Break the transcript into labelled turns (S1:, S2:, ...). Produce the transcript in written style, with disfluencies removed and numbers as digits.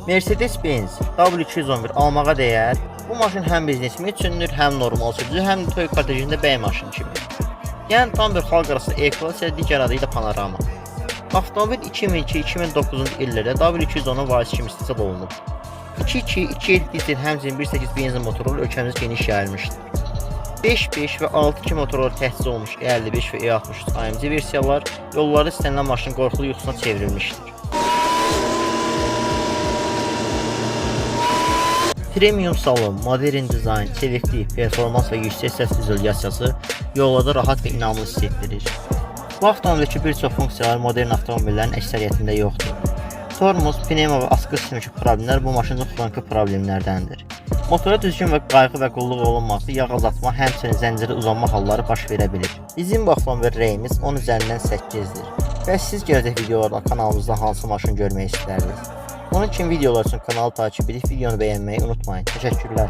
S1: Mercedes-Benz W211 almağa dəyər. Bu maşın həm biznesmen üçündür, həm normal sürücü, həm də toy kortejində bəy maşını kimi. Yəni tam bir xalq arası E-Class, digər adı ilə Panorama. Avtomobil 2002-2009-cu illərdə W210-un varisi kimi istismar olunub. 2.2 dizel həmçinin 1.8 benzin motorlu ölkəmizdə geniş yayılmışdır. 5.5 və 6.2 motorlar təchiz olmuş E55 və E63 AMG versiyalar yollarda istənilən maşının qorxulu yuxusuna çevrilmişdir. Premium salon, modern dizayn, çeviklik, performans və yüksək səs izolyasiyası yollarda rahat və inamlı hiss etdirir. Bu avtomobildəki bir çox funksiyalar modern avtomobillərin əksəriyyətində yoxdur. Tormuz, pnevma və askı sistemindəki problemlər bu maşının xroniki problemlərdəndir. Motora düzgün və qayğı və qulluq olunması, yağ azaltma, həmçinin zəncirə uzanma halları baş verə bilir. Bizim bu avtomobil rəyimiz 10 üzərindən 8-dir. Və siz gələcək videolarda kanalımızda hansı maşın görmək istərdiniz? Onun üçün videolar üçün kanalı takip edib videonu bəyənməyi unutmayın. Təşəkkürlər.